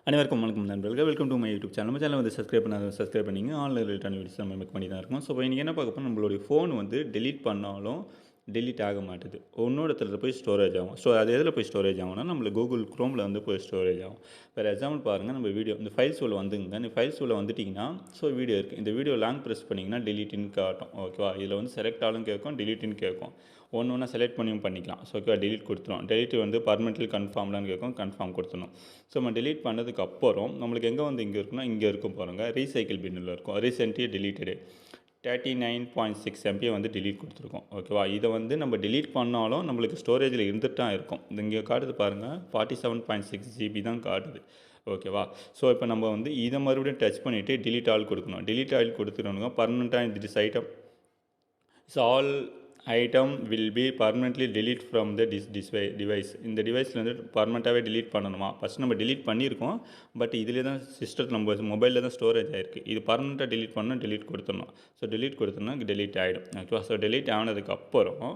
அனைவருக்கும் வணக்கம் நண்பர்கள். Welcome to my YouTube channel. நம்ம சேனல் வந்து சப்ஸ்கிரைப் பண்ணாதவங்க சப்ஸ்கிரைப் பண்ணிங்க. ஆன்லைன் ரிலேட்டட் வீடியோஸ் நம்ம மேக் பண்ணி தான் இருக்கோம். ஸோ இப்போ இன்றைக்கி என்ன பார்க்க போனால் நம்மளுடைய ஃபோன் வந்து டெலீட் பண்ணாலும் டெலீட் ஆக மாட்டுது. இன்னொரு இடத்துல போய் ஸ்டோரேஜ் ஆகும். அது எதில் போய் ஸ்டோரேஜ் ஆகும்னா நம்மளுக்கு கூகுள் குரோமில் வந்து போய் ஸ்டோரேஜ் ஆகும். ஃபார் எக்ஸாம்பிள் பாருங்கள், நம்ம வீடியோ இந்த ஃபைல்ஸ் உள்ள வந்துங்க. இந்த ஃபைல்ஸ் உள்ள வந்துட்டிங்கன்னா வீடியோ இருக்குது. இந்த வீடியோ லாங் ப்ரெஸ் பண்ணிங்கன்னா டெலீட்னு காட்டும். ஓகேவா, இதில் வந்து செலக்ட் ஆலும் கேட்கும், டெலீட்னு கேட்கும். ஒன்று ஒன்றா செலக்ட் பண்ணியும் பண்ணிக்கலாம். ஓகேவா, டெலீட் கொடுத்துரும். டெலீட் வந்து பர்மனெண்ட்லி கன்ஃபார்ம்லான்னு கேட்கும், கன்ஃபார்ம் கொடுத்துடணும். நம்ம டெலீட் பண்ணதுக்கு அப்புறம் நம்மளுக்கு எங்கே வந்து இங்கே இருக்குன்னா இங்கே இருக்கும் பாருங்கள், ரீசைக்கிள் பின்னில் இருக்கும். ரீசென்ட்லி டெலீட்டடு 39.6 MB வந்து டெலீட் கொடுத்துருக்கோம். ஓகேவா, இதை வந்து நம்ம டெலீட் பண்ணாலும் நம்மளுக்கு ஸ்டோரேஜில் இருந்துட்டு தான் இருக்கும். இங்கே காட்டுது பாருங்கள், 47.6 GB தான் காட்டுது. ஓகேவா, இப்போ நம்ம வந்து இதை மறுபடியும் டச் பண்ணிவிட்டு டெலீட் ஆல் கொடுக்கணும். டெலீட் ஆல் கொடுத்துட்டோம்னா பர்மனெண்ட்டாக this item all item will be permanently delete from the device. இந்த டிவைஸ்லேருந்து பர்மனெண்ட்டாகவே டெலீட் பண்ணணுமா? ஃபஸ்ட் நம்ம டெலீட் பண்ணியிருக்கோம், பட் இதிலே தான் சிஸ்டத்தில் நம்ம மொபைலில் தான் ஸ்டோரேஜ் ஆகிருக்கு. இது பர்மனெண்ட்டாக டெலீட் பண்ணால் டெலீட் கொடுத்துடணும். டெலீட் கொடுத்தோம்னா டெலீட் ஆகிடும். ஓகேவா, டெலீட் ஆனதுக்கப்புறம்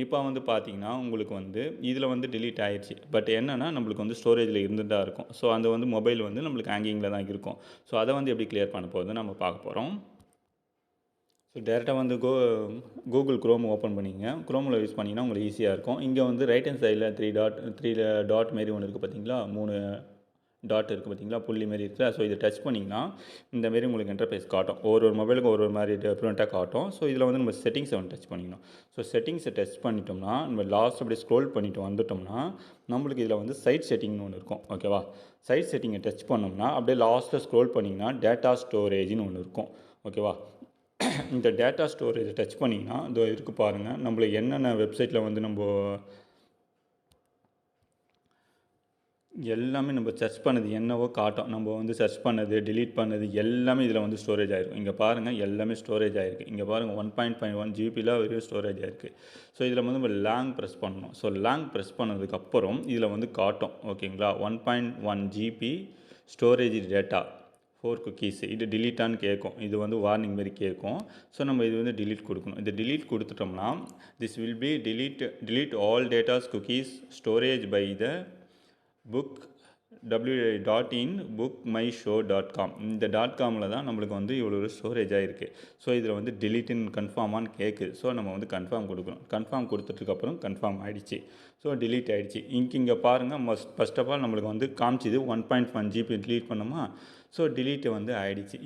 இப்போ வந்து பார்த்திங்கன்னா உங்களுக்கு வந்து இதில் வந்து டெலீட் ஆகிடுச்சு. பட் என்னென்னா நம்மளுக்கு வந்து ஸ்டோரேஜில் இருந்துட்டு தான் இருக்கும். அந்த வந்து மொபைல் வந்து நம்மளுக்கு ஹேங்கிங்கில் தான் இருக்கும். அதை வந்து எப்படி கிளியர் பண்ண போகுது நம்ம பார்க்க போகிறோம். டேரெக்டாக வந்து கூகுள் குரோம் ஓப்பன் பண்ணிங்க. குரோமில் யூஸ் பண்ணிங்கன்னா உங்களுக்கு ஈஸியாக இருக்கும். இங்கே வந்து ரைட் ஹேண்ட் சைடில் த்ரீ டாட் மாரி ஒன்று இருக்குது பார்த்தீங்களா, 3 டாட் இருக்குது பார்த்தீங்களா, புள்ளி மாரி இருக்குது. இதை டச் பண்ணிங்கன்னா இந்தமாரி உங்களுக்கு இன்டர்ஃபேஸ் காட்டும். ஒரு மொபைலுக்கு ஒரு மாதிரி டிஃப்ரெண்ட்டாக காட்டும். இதில் வந்து நம்ம செட்டிங்ஸை வந்து டச் பண்ணிக்கணும். செட்டிங்ஸை டச் பண்ணிட்டோம்னா நம்ம லாஸ்ட் அப்படியே ஸ்க்ரோல் பண்ணிவிட்டு வந்துட்டோம்னா நம்மளுக்கு இதில் வந்து சைட் செட்டிங்னு ஒன்று இருக்கும். ஓகேவா, சைட் செட்டிங்கை டச் பண்ணோம்னா அப்படியே லாஸ்ட்டில் ஸ்க்ரோல் பண்ணிங்கன்னா டேட்டா ஸ்டோரேஜ்னு ஒன்று இருக்கும். ஓகேவா, இந்த டேட்டா ஸ்டோரேஜை டச் பண்ணிங்கன்னா இதோ இருக்குது பாருங்கள், நம்மளுக்கு என்னென்ன வெப்சைட்டில் வந்து நம்ம எல்லாமே நம்ம சர்ச் பண்ணது என்னவோ காட்டும். நம்ம வந்து சர்ச் பண்ணது, டெலீட் பண்ணது எல்லாமே இதில் வந்து ஸ்டோரேஜ் ஆகிருக்கும். இங்கே பாருங்கள், எல்லாமே ஸ்டோரேஜ் ஆகிருக்கு. இங்கே பாருங்கள் 1.51 GB வரையும் ஸ்டோரேஜ் ஆகிருக்கு. இதில் வந்து நம்ம லாங் ப்ரெஸ் பண்ணணும். லாங் ப்ரெஸ் பண்ணதுக்கப்புறம் இதில் வந்து காட்டும். ஓகேங்களா, 1.1 GB ஸ்டோரேஜ் டேட்டா 4 குக்கீஸ். இது டிலீட்டான்னு கேட்கும். இது வந்து வார்னிங் மாரி கேட்கும். நம்ம இது வந்து டிலீட் கொடுக்கணும். இது டிலீட் கொடுத்துட்டோம்னா this will be delete all data's cookies storage by the book www.bookmyshow.com. இந்த .comல தான் நம்மளுக்கு வந்து இவ்வளோ ஸ்டோரேஜ் ஆகிருக்கு. இதில் வந்து டிலீட்டுன்னு கன்ஃபார்மானு கேட்குது. நம்ம வந்து கன்ஃபார்ம் கொடுக்கணும். கன்ஃபார்ம் கொடுத்துட்டுக்கப்புறம் கன்ஃபார்ம் ஆகிடுச்சு. டிலீட் ஆகிடுச்சு. இங்கே பாருங்கள், ஃபஸ்ட் ஆஃப் ஆல் நம்மளுக்கு வந்து காமிச்சிது 1.1 GB டிலீட் பண்ணோமா. டிலீட் வந்து ஆகிடுச்சு.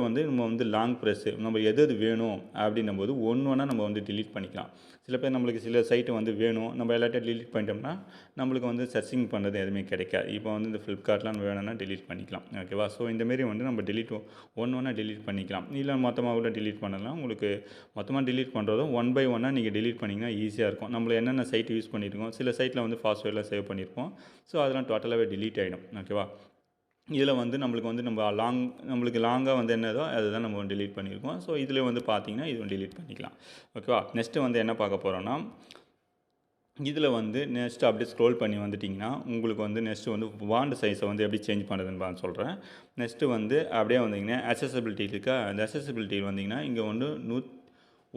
வந்து நம்ம வந்து லாங் ப்ரெஸ்ஸு நம்ம எது வேணும் அப்படின்னும் போது ஒன்று நம்ம வந்து டிலீட் பண்ணிக்கலாம். சில பேர் நம்மளுக்கு சில சைட்டு வந்து வேணும், நம்ம எல்லாத்தையும் டிலீட் பண்ணிட்டோம்னா நம்மளுக்கு வந்து சர்ச்சிங் பண்ணுறது எதுவுமே கிடைக்காது. இப்போ வந்து இந்த ஃப்ளிப்கார்ட்லாம் வேணும்னா டிலீட் பண்ணிக்கலாம். ஓகேவா, இந்தமாரி வந்து நம்ம டிலீட் ஒன்று டிலீட் பண்ணிக்கலாம். இல்லை மொத்தமாக கூட டிலீட் பண்ணலாம். உங்களுக்கு மொத்தமாக டிலீட் பண்ணுறதும் 1 by 1 நீங்கள் டிலீட் பண்ணிங்கன்னா ஈஸியாக இருக்கும். நம்மள என்னென்ன சைட் யூஸ் பண்ணியிருக்கோம், சில சைட்டில் வந்து பாஸ்வேர்டெலாம் சேவ் பண்ணியிருப்போம். அதெல்லாம் டோட்டலாகவே டிலீட் ஆகிடும். ஓகேவா, இதில் வந்து நம்மளுக்கு வந்து நம்மளுக்கு லாங்காக வந்து என்னதோ அதுதான் நம்ம டிலீட் பண்ணியிருக்கோம். இதில் வந்து பார்த்திங்கன்னா இதுவும் டிலீட் பண்ணிக்கலாம். ஓகேவா, நெக்ஸ்ட்டு வந்து என்ன பார்க்க போகிறோன்னா இதில் வந்து நெக்ஸ்ட்டு அப்படியே ஸ்க்ரோல் பண்ணி வந்துட்டிங்கன்னா உங்களுக்கு வந்து நெக்ஸ்ட்டு வந்து பாண்ட் சைஸை வந்து எப்படி சேஞ்ச் பண்ணுறதுன்னு நான் சொல்கிறேன். நெக்ஸ்ட்டு வந்து அப்படியே வந்தீங்கன்னா அக்சசபிலிட்டி இருக்கா, அந்த அக்சசபிலிட்டி வந்தீங்கன்னா இங்கே வந்து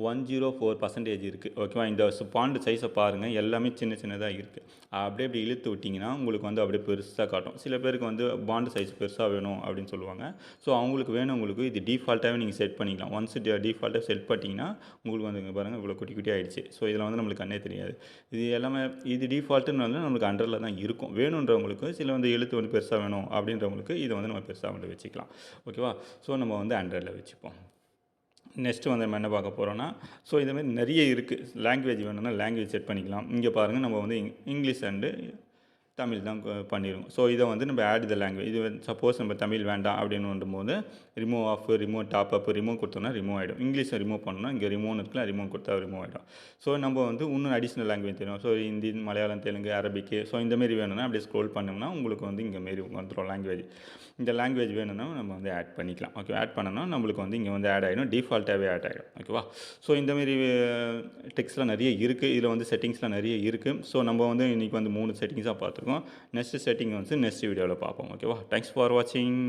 104% இருக்குது. ஓகேவா, இந்த பாண்ட் சைஸை பாருங்கள், எல்லாமே சின்னதாக இருக்குது. அப்படியே இப்படி இழுத்து விட்டிங்கன்னா உங்களுக்கு வந்து அப்படியே பெருசாக காட்டும். சில பேருக்கு வந்து பாண்ட் சைஸ் பெருசாக வேணும் அப்படின்னு சொல்லுவாங்க. அவங்களுக்கு வேணுங்களுக்கு இது டிஃபால்ட்டாகவே நீங்கள் செட் பண்ணிக்கலாம். ஒன்ஸ் டிஃபால்ட்டாக செட் பண்ணிட்டீங்கன்னா உங்களுக்கு வந்து இங்கே பாருங்கள் இவ்வளோ குட்டி குட்டி ஆகிடுச்சு. இதில் வந்து நம்மளுக்கு கண்ணே தெரியாது. இது எல்லாமே இது டிஃபால்ட்டுனால நம்மளுக்கு அண்டரில் தான் இருக்கும். வேணுன்றவங்களுக்கு சில வந்து எழுத்து வந்து பெருசாக வேணும் அப்படின்றவங்களுக்கு இதை வந்து நம்ம பெருசாக வந்து வச்சுக்கலாம். ஓகேவா, நம்ம வந்து அண்டரில் வச்சுப்போம். நெக்ஸ்ட்டு வந்து நம்ம என்ன பார்க்க போகிறோன்னா இதுமாதிரி நிறைய இருக்குது. லாங்குவேஜ் வேணும்னா லாங்குவேஜ் செட் பண்ணிக்கலாம். இங்கே பாருங்கள், நம்ம வந்து இங்கிலீஷ் அண்டு தமிழ் தான் பண்ணிடுவோம். இதை வந்து நம்ம ஆட் த லாங்குவேஜ். இது சப்போஸ் நம்ம தமிழ் வேண்டாம் அப்படின்னு போது remove off, remove top up, remove கொடுத்தோன்னா ரிமூவ் ஆகிடும். இங்கிலீஷை ரிமூவ் பண்ணோன்னா இங்கே ரிமூவ்னு இருக்குல்ல, ரிமூவ் கொடுத்தா ரிமூவ் ஆகிடும். நம்ம வந்து இன்னும் அடிஷ்னல் லாங்குவேஜ் தெரியும். ஹிந்தி, மலையாளம், தெலுங்கு, அரபிக்கு. இந்தமாரி வேணும்னா அப்படியே ஸ்க்ரோல் பண்ணோம்னா உங்களுக்கு வந்து இங்கே மாரி வந்துடும் லாங்குவேஜ். இந்த லாங்குவேஜ் வேணும்னா நம்ம வந்து ஆட் பண்ணிக்கலாம். ஓகே, ஆட் பண்ணோன்னா நம்மளுக்கு வந்து இங்கே வந்து ஆட் ஆகிடும். டிஃபால்ட்டாகவே ஆட் ஆகிடும். ஓகேவா, இந்தமாரி டெக்ஸ்ட்லாம் நிறைய இருக்குது. இதில் வந்து செட்டிங்ஸ்லாம் நிறைய இருக்குது. நம்ம வந்து இன்றைக்கி வந்து 3 செட்டிங்ஸாக பார்த்துருக்கோம். நெக்ஸ்ட் செட்டிங் வந்து நெக்ஸ்ட் வீடியோவில் பார்ப்போம். ஓகேவா, தேங்க்ஸ் ஃபார் வாட்சிங்.